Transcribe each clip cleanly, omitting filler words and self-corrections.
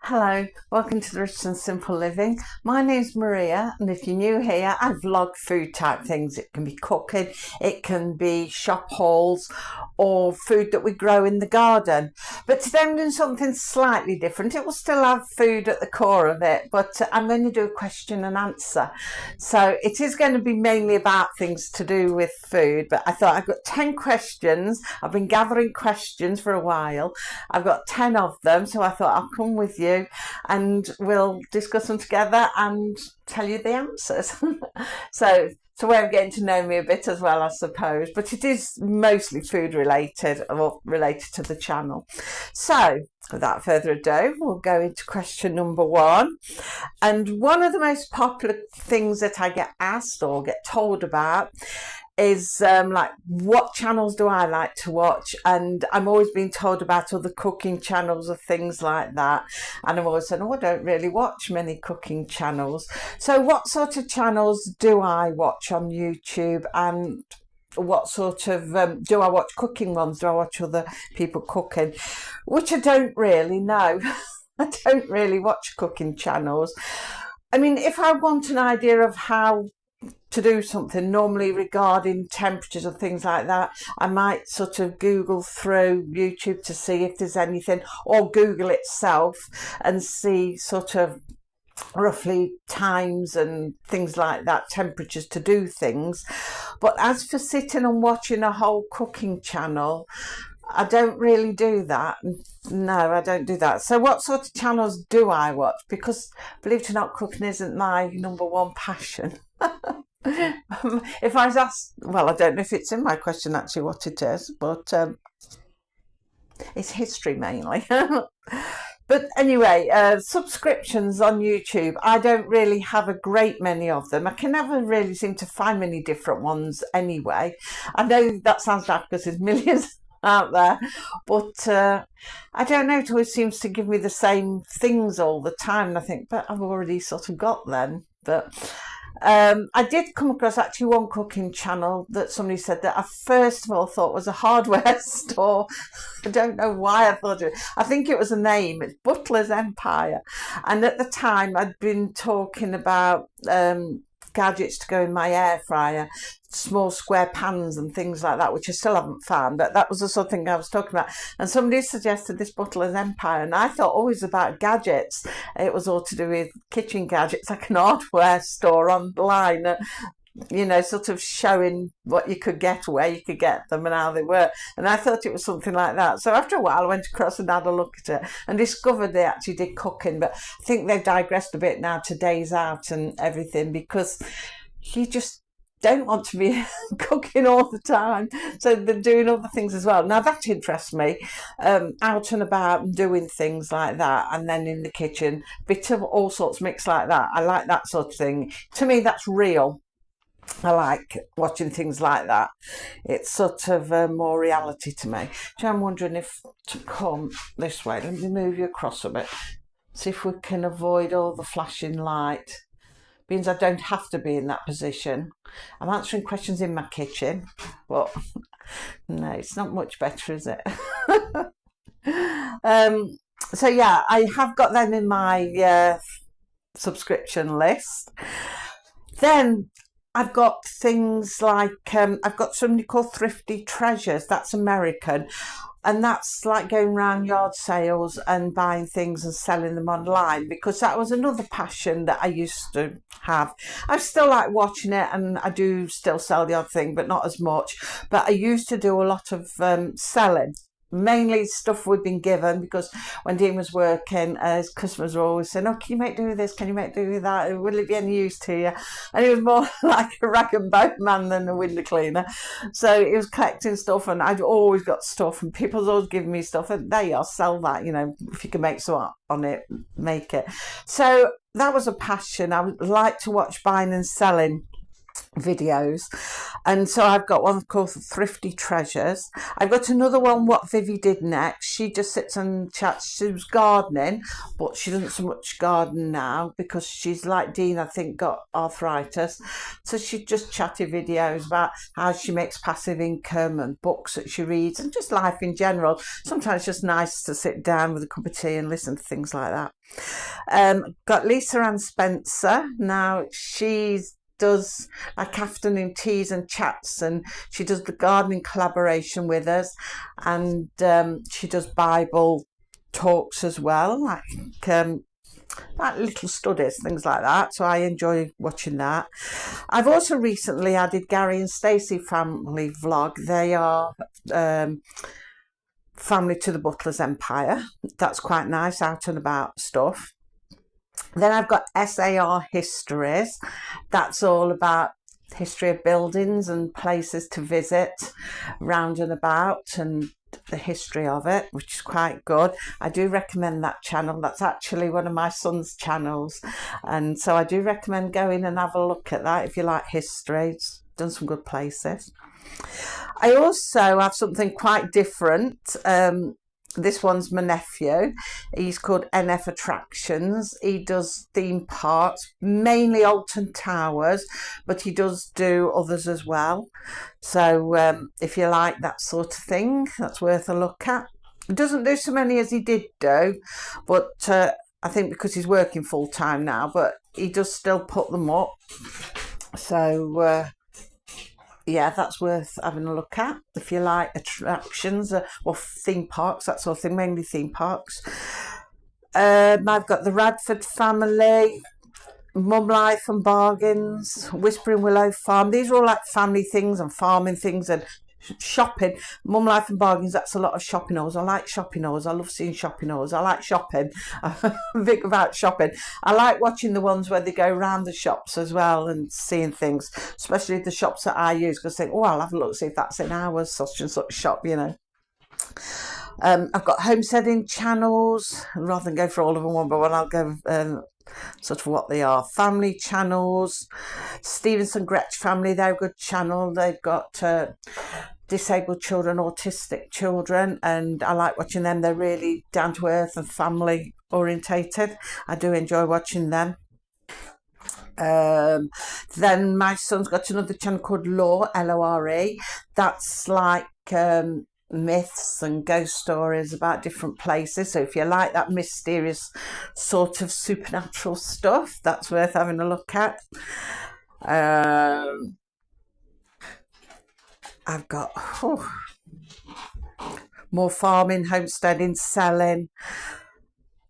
Hello, welcome to the Rich and Simple Living. My name's Maria, and if you're new here, I vlog food type things. It can be cooking, it can be shop hauls, or food that we grow in the garden. But today I'm doing something slightly different. It will still have food at the core of it, but I'm going to do a question and answer. So it is going to be mainly about things to do with food, but I thought I've got 10 questions. I've been gathering questions for a while. I've got 10 of them, so I thought I'll come with you and we'll discuss them together and tell you the answers. So it's a way of getting to know me a bit as well, I suppose, but it is mostly food related or related to the channel. So without further ado, we'll go into question number one. And one of the most popular things that I get asked or get told about is like, what channels do I like to watch? And I'm always being told about other cooking channels or things like that, and I'm always saying, oh, I don't really watch many cooking channels. So what sort of channels do I watch on YouTube, and what sort of do I watch cooking ones? Do I watch other people cooking? Which I don't really know. I don't really watch cooking channels. I mean, if I want an idea of how to do something, normally regarding temperatures and things like that, I might sort of Google through YouTube to see if there's anything, or Google itself and see sort of roughly times and things like that, temperatures to do things. But as for sitting and watching a whole cooking channel, I don't really do that. No, I don't do that. So what sort of channels do I watch? Because believe it or not, cooking isn't my number one passion. If I was asked, well, I don't know if it's in my question actually what it is, but it's history mainly. But anyway, subscriptions on YouTube, I don't really have a great many of them. I can never really seem to find many different ones anyway. I know that sounds daft because there's millions out there, but I don't know, it always seems to give me the same things all the time, and I think, but I've already sort of got them. But I did come across actually one cooking channel that somebody said that I first of all thought was a hardware store. I don't know why I thought it. I think it was a name. It's Butler's Empire, and at the time I'd been talking about gadgets to go in my air fryer, small square pans and things like that, which I still haven't found, but that was the sort of thing I was talking about. And somebody suggested this Butler's Empire, and I thought always about gadgets. It was all to do with kitchen gadgets, like an hardware store online, you know, sort of showing what you could get, where you could get them and how they were. And I thought it was something like that. So after a while I went across and had a look at it and discovered they actually did cooking, but I think they've digressed a bit now to Days Out and everything, because you just don't want to be cooking all the time, so they're doing other things as well. Now that interests me, out and about and doing things like that, and then in the kitchen, bit of all sorts mixed like that. I like that sort of thing. To me, that's real. I like watching things like that. It's sort of more reality to me. So I'm wondering if to come this way. Let me move you across a bit. See if we can avoid all the flashing light. Means I don't have to be in that position. I'm answering questions in my kitchen, but no, it's not much better, is it? So yeah, I have got them in my subscription list. Then I've got things like I've got something called Thrifty Treasures. That's American, and that's like going around yard sales and buying things and selling them online, because that was another passion that I used to have. I still like watching it, and I do still sell the odd thing, but not as much. But I used to do a lot of selling. Mainly stuff we've been given, because when Dean was working, his customers were always saying, oh, can you make do with this? Can you make do with that? Will it be any use to you? And he was more like a rag and bone man than a window cleaner. So he was collecting stuff, and I'd always got stuff, and people's always giving me stuff. And there you are, sell that, you know, if you can make something on it, make it. So that was a passion. I would like to watch buying and selling videos. And so I've got one called Thrifty Treasures. I've got another one, What Vivi Did Next. She just sits and chats. She was gardening, but she doesn't so much garden now because she's like Dean, I think, got arthritis. So she just chatted videos about how she makes passive income and books that she reads and just life in general. Sometimes it's just nice to sit down with a cup of tea and listen to things like that. Got Lisa Ann Spencer. Now she's does like afternoon teas and chats, and she does the gardening collaboration with us, and she does Bible talks as well, like little studies, things like that. So I enjoy watching that. I've also recently added Gary and Stacey family vlog. They are family to the Butler's Empire. That's quite nice, out and about stuff. Then I've got SAR Histories. That's all about history of buildings and places to visit round and about, and the history of it, which is quite good. I do recommend that channel. That's actually one of my son's channels, and so I do recommend going and have a look at that if you like history. It's done some good places. I also have something quite different. This one's my nephew. He's called NF Attractions. He does theme parks, mainly Alton Towers, but he does do others as well. So if you like that sort of thing, that's worth a look at. He doesn't do so many as he did do, but I think because he's working full time now, but he does still put them up. So yeah, that's worth having a look at if you like attractions or theme parks, that sort of thing, mainly theme parks. I've got the Radford Family, Mum Life and Bargains, Whispering Willow Farm. These are all like family things and farming things and shopping. Mum Life and Bargains, that's a lot of shopping hauls. I like shopping hauls. I love seeing shopping hauls. I like shopping. I'm big about shopping. I like watching the ones where they go around the shops as well and seeing things, especially the shops that I use, because I think, oh, I'll have a look, see if that's in our such and such shop, you know. I've got homesteading channels. Rather than go for all of them one by one, I'll go sort of what they are. Family channels. Stevenson Gretsch Family, they're a good channel. They've got disabled children, autistic children, and I like watching them. They're really down to earth and family orientated. I do enjoy watching them. Then my son's got another channel called Lore, Lore. That's like myths and ghost stories about different places. So if you like that mysterious sort of supernatural stuff, that's worth having a look at. I've got more farming, homesteading, selling.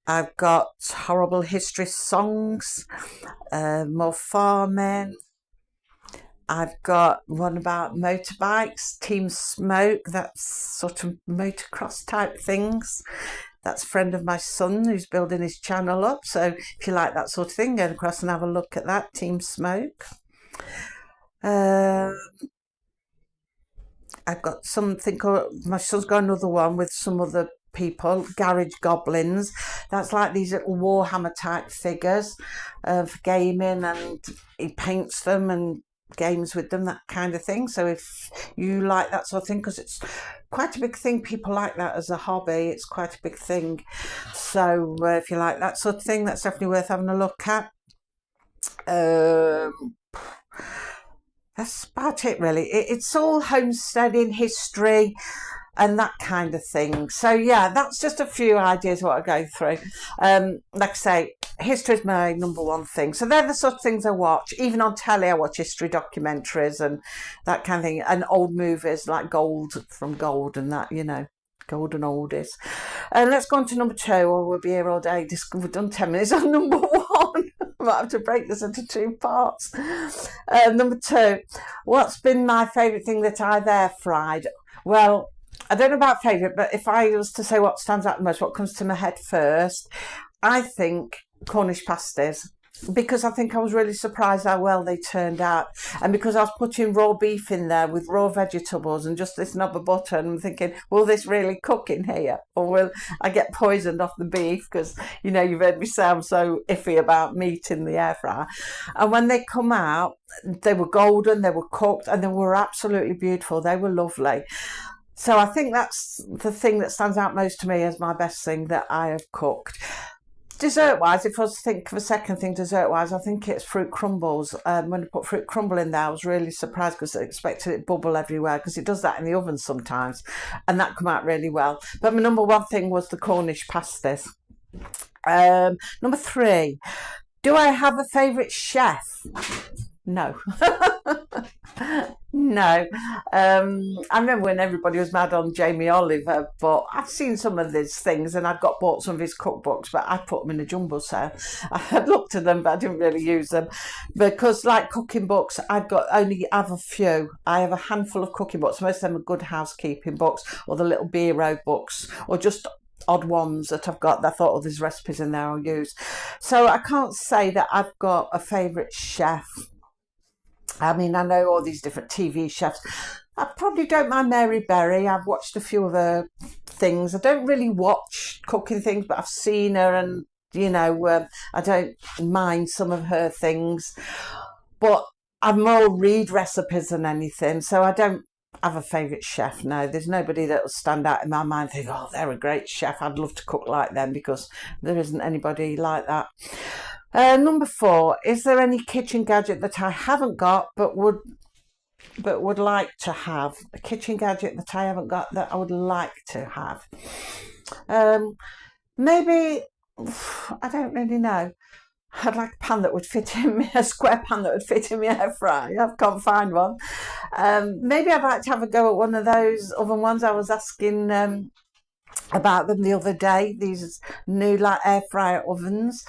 I've got horrible history songs, more farming. I've got one about motorbikes, Team Smoke, that's sort of motocross type things. That's a friend of my son who's building his channel up. So if you like that sort of thing, go across and have a look at that, Team Smoke. I've got something called, my son's got another one with some other people, Garage Goblins. That's like these little Warhammer type figures for gaming, and he paints them and games with them, that kind of thing. So if you like that sort of thing, because it's quite a big thing, people like that as a hobby, it's quite a big thing. So if you like that sort of thing, that's definitely worth having a look at. That's about it really. It's all homesteading, history and that kind of thing. So yeah, that's just a few ideas what I go through. Like I say, history is my number one thing. So they're the sort of things I watch. Even on telly, I watch history documentaries and that kind of thing, and old movies like Gold from Gold and that, you know, golden oldies. Let's go on to number 2, or we'll be here all day. We've done 10 minutes on number 1. I might have to break this into 2 parts. Number 2, what's been my favourite thing that I've air fried? Well, I don't know about favourite, but if I was to say what stands out the most, what comes to my head first, I think Cornish pasties. because I think I was really surprised how well they turned out. And because I was putting raw beef in there with raw vegetables and just this knob of butter, and I'm thinking, will this really cook in here? Or will I get poisoned off the beef? Because, you know, you've heard me sound so iffy about meat in the air fryer. And when they come out, they were golden, they were cooked, and they were absolutely beautiful. They were lovely. So I think that's the thing that stands out most to me as my best thing that I have cooked. Dessert-wise, if I was to think of a second thing dessert-wise, I think it's fruit crumbles. When I put fruit crumble in there, I was really surprised because I expected it to bubble everywhere, because it does that in the oven sometimes, and that come out really well. But my number one thing was the Cornish pasties. Number 3, do I have a favourite chef? No. No. I remember when everybody was mad on Jamie Oliver, but I've seen some of these things and I've bought some of his cookbooks, but I put them in a jumble sale. I had looked at them, but I didn't really use them because, like cooking books, I've got only have a few. I have a handful of cooking books. Most of them are Good Housekeeping books or the little Bureau books or just odd ones that I've got that I thought, oh, there's recipes in there I'll use. So I can't say that I've got a favourite chef. I mean, I know all these different TV chefs. I probably don't mind Mary Berry. I've watched a few of her things. I don't really watch cooking things, but I've seen her, and, you know, I don't mind some of her things. But I more read recipes than anything, so I don't have a favourite chef. No, there's nobody that will stand out in my mind and think, oh, they're a great chef, I'd love to cook like them, because there isn't anybody like that. Number 4, is there any kitchen gadget that I haven't got but would like to have? A kitchen gadget that I haven't got that I would like to have. Maybe, I don't really know. I'd like a pan that would fit in me, a square pan that would fit in my air fryer. I can't find one. Maybe I'd like to have a go at one of those oven ones. I was asking about them the other day, these new like air fryer ovens.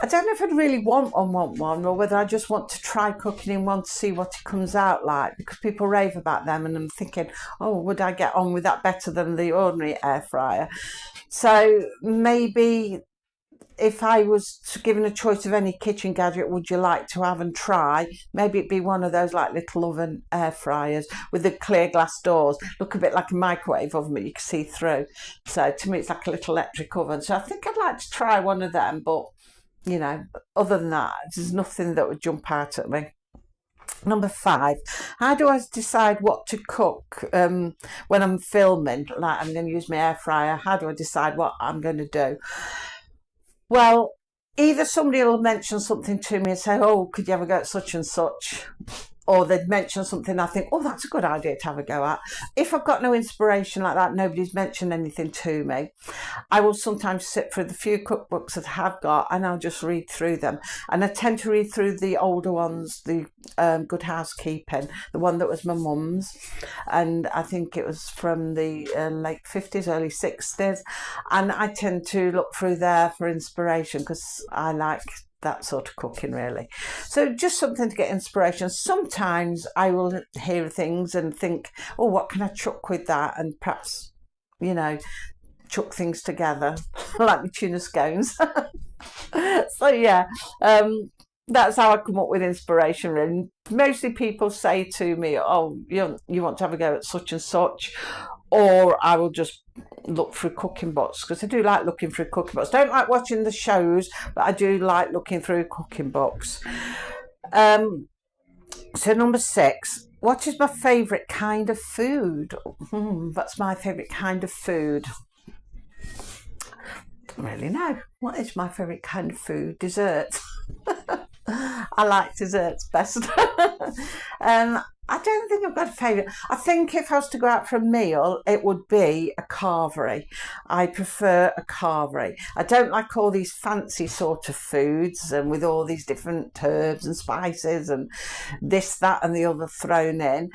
I don't know if I'd really want one, or whether I just want to try cooking in one to see what it comes out like, because people rave about them, and I'm thinking, oh, would I get on with that better than the ordinary air fryer? So maybe if I was given a choice of any kitchen gadget would you like to have and try, maybe it'd be one of those like little oven air fryers with the clear glass doors. Look a bit like a microwave oven, but you can see through. So to me it's like a little electric oven. So I think I'd like to try one of them, but, you know, other than that, there's nothing that would jump out at me. Number 5, how do I decide what to cook when I'm filming? Like, I'm going to use my air fryer. How do I decide what I'm going to do? Well, either somebody will mention something to me and say, oh, could you have a go at such and such? Or they'd mention something I think, oh, that's a good idea to have a go at. If I've got no inspiration like that, nobody's mentioned anything to me, I will sometimes sit through the few cookbooks that I have got and I'll just read through them. And I tend to read through the older ones, the Good Housekeeping, the one that was my mum's. And I think it was from the late 50s, early 60s. And I tend to look through there for inspiration because I like that sort of cooking, really. So just something to get inspiration. Sometimes I will hear things and think, oh, what can I chuck with that? And perhaps, you know, chuck things together like my tuna scones. So yeah, that's how I come up with inspiration, really. Mostly people say to me, oh, you want to have a go at such and such, or I will just look through cooking books, because I do like looking through cooking books. Don't like watching the shows, but I do like looking through cooking books. So number 6, what is my favourite kind of food? That's my favourite kind of food. Don't really know. What is my favourite kind of food? Desserts. I like desserts best. I don't think I've got a favourite. I think if I was to go out for a meal, it would be a carvery. I prefer a carvery. I don't like all these fancy sort of foods and with all these different herbs and spices and this, that and the other thrown in.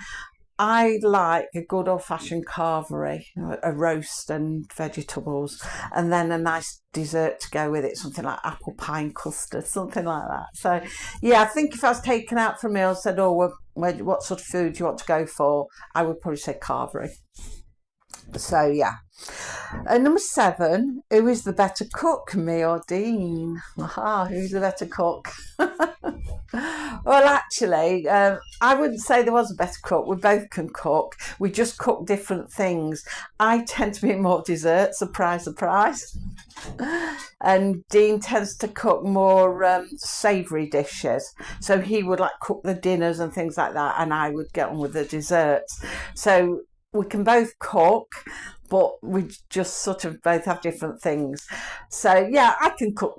I like a good old-fashioned carvery, a roast and vegetables, and then a nice dessert to go with it, something like apple pie and custard, something like that. So, yeah, I think if I was taken out for a meal, said, oh, what sort of food do you want to go for? I would probably say carvery. So yeah. Number 7, who is the better cook, me or Dean? Aha, who's the better cook? Well, actually, I wouldn't say there was a better cook. We both can cook. We just cook different things. I tend to be more dessert, surprise, surprise. And Dean tends to cook more savoury dishes. So he would like cook the dinners and things like that, and I would get on with the desserts. So we can both cook, but we just sort of both have different things. So yeah, I can cook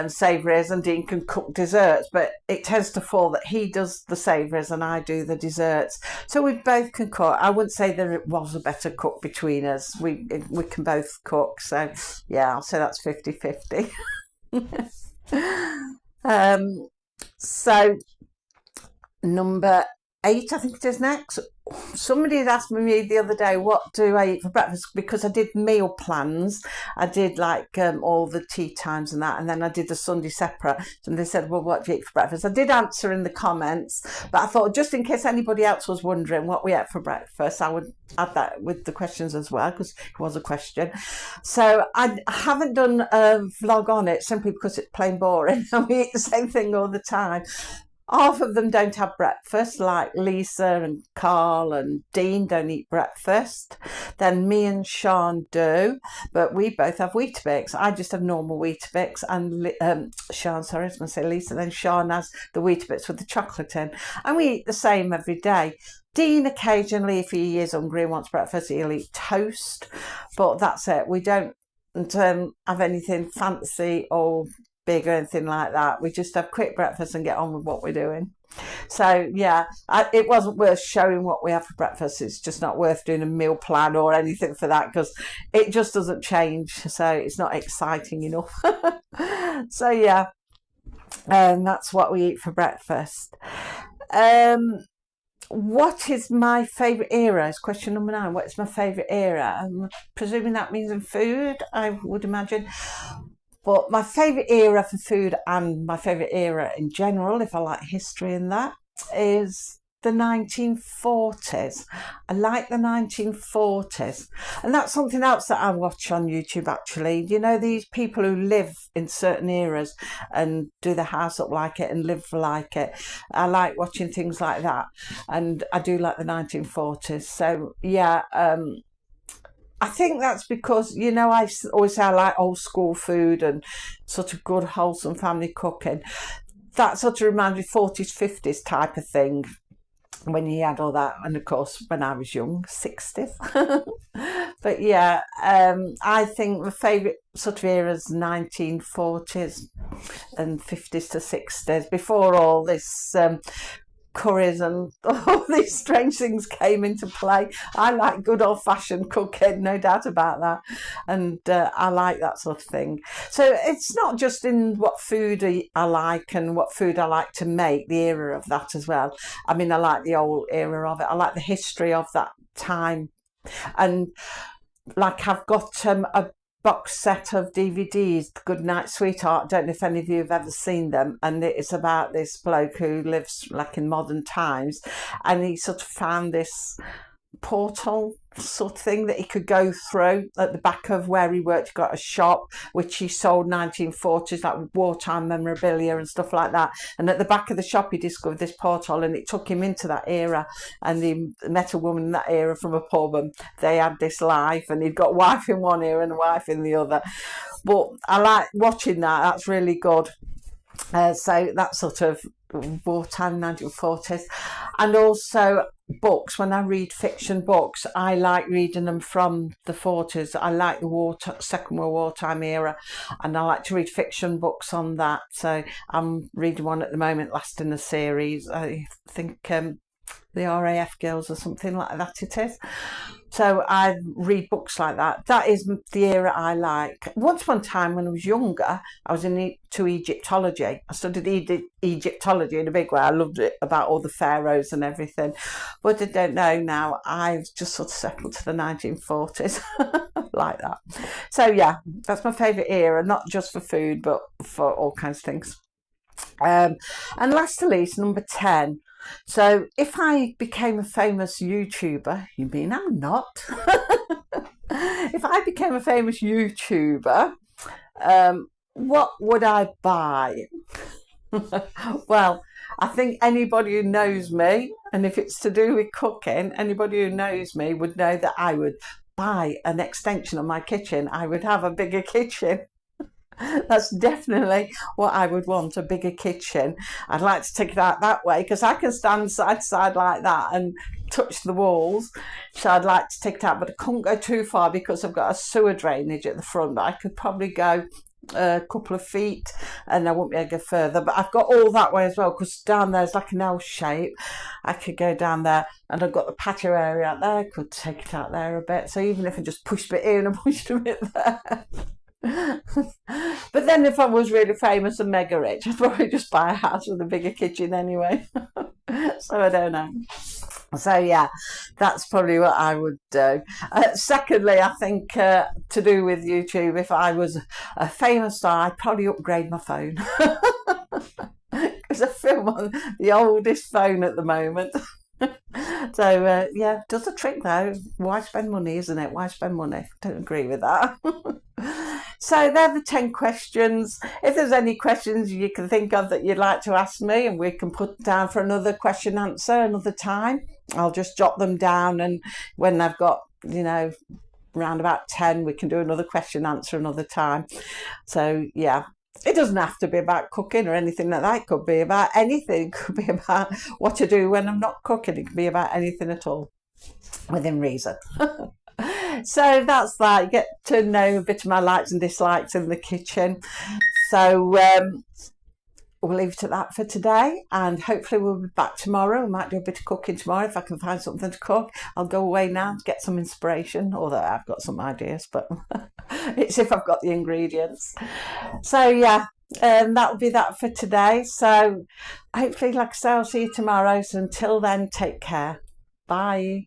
savouries and Dean can cook desserts, but it tends to fall that he does the savouries and I do the desserts. So we both can cook. I wouldn't say that it was a better cook between us. We can both cook. So yeah, I'll say that's 50-50. So number 8, I think it is next. Somebody had asked me the other day, what do I eat for breakfast? Because I did meal plans. I did like all the tea times and that, and then I did the Sunday separate. And they said, well, what do you eat for breakfast? I did answer in the comments, but I thought just in case anybody else was wondering what we ate for breakfast, I would add that with the questions as well, because it was a question. So I haven't done a vlog on it simply because it's plain boring and we eat the same thing all the time. Half of them don't have breakfast, like Lisa and Carl and Dean don't eat breakfast. Then me and Sean do, but we both have Weetabix. I just have normal Weetabix, and Sean, sorry, I was going to say Lisa, then Sean has the Weetabix with the chocolate in. And we eat the same every day. Dean occasionally, if he is hungry and wants breakfast, he'll eat toast, but that's it. We don't have anything fancy or big or anything like that. We just have quick breakfast and get on with what we're doing. So yeah, it wasn't worth showing what we have for breakfast. It's just not worth doing a meal plan or anything for that, because it just doesn't change, so it's not exciting enough. So yeah, that's what we eat for breakfast. What is my favourite era is question number 9. What is my favourite era? I'm presuming that means in food, I would imagine. But my favourite era for food, and my favourite era in general, if I like history and that, is the 1940s. I like the 1940s. And that's something else that I watch on YouTube, actually. You know, these people who live in certain eras and do the house up like it and live like it. I like watching things like that. And I do like the 1940s. So, yeah, I think that's because, you know, I always say I like old school food and sort of good, wholesome family cooking. That sort of reminds me 40s, 50s type of thing when you had all that. And of course, when I was young, 60s. But yeah, I think the favourite sort of era is 1940s and 50s to 60s, before all this curries and all these strange things came into play. I like good old-fashioned cooking, no doubt about that, and I like that sort of thing. So it's not just in what food I like and what food I like to make, the era of that as well. I mean, I like the old era of it. I like the history of that time. And like, I've got a box set of DVDs, Goodnight Sweetheart. I don't know if any of you have ever seen them, and it's about this bloke who lives like in modern times, and he sort of found this portal sort of thing that he could go through at the back of where he worked. He got a shop which he sold 1940s like wartime memorabilia and stuff like that, and at the back of the shop he discovered this portal, and it took him into that era, and he met a woman in that era from a pub, and they had this life, and he'd got a wife in one era and a wife in the other. But I like watching that. That's really good. So that sort of wartime 1940s. And also books, when I read fiction books, I like reading them from the 40s. I like the Second World War time era, and I like to read fiction books on that. So I'm reading one at the moment, last in the series. I think the RAF Girls or something like that it is. So I read books like that. That is the era I like. Once upon a time when I was younger, I was into Egyptology. I studied Egyptology in a big way. I loved it, about all the pharaohs and everything. But I don't know now. I've just sort of settled to the 1940s like that. So yeah, that's my favourite era, not just for food, but for all kinds of things. And last to least, number 10. So if I became a famous YouTuber, you mean I'm not? If I became a famous YouTuber, what would I buy? Well, I think anybody who knows me, and if it's to do with cooking, anybody who knows me would know that I would buy an extension of my kitchen. I would have a bigger kitchen. That's definitely what I would want, a bigger kitchen. I'd like to take it out that way because I can stand side to side like that and touch the walls. So I'd like to take it out, but I couldn't go too far because I've got a sewer drainage at the front. But I could probably go a couple of feet and I won't be able to go further. But I've got all that way as well because down there's like an L shape. I could go down there, and I've got the patio area out there. I could take it out there a bit. So even if I just pushed a bit here and I pushed a bit there. But then if I was really famous and mega rich, I'd probably just buy a house with a bigger kitchen anyway. So I don't know. So yeah, that's probably what I would do. Secondly, I think to do with YouTube, if I was a famous star, I'd probably upgrade my phone. Because I film on the oldest phone at the moment. So yeah, does the trick though. Why spend money, isn't it? Why spend money? Don't agree with that. So they're the 10 questions. If there's any questions you can think of that you'd like to ask me, and we can put down for another question answer another time, I'll just jot them down, and when I've got, around about 10, we can do another question answer another time. So yeah, it doesn't have to be about cooking or anything like that. It could be about anything. It could be about what to do when I'm not cooking. It could be about anything at all, within reason. So that's that. You get to know a bit of my likes and dislikes in the kitchen. So we'll leave it at that for today, and hopefully we'll be back tomorrow. We might do a bit of cooking tomorrow if I can find something to cook. I'll go away now to get some inspiration, although I've got some ideas, but it's if I've got the ingredients. So yeah, that'll be that for today. So hopefully, like I say, I'll see you tomorrow. So until then, take care. Bye.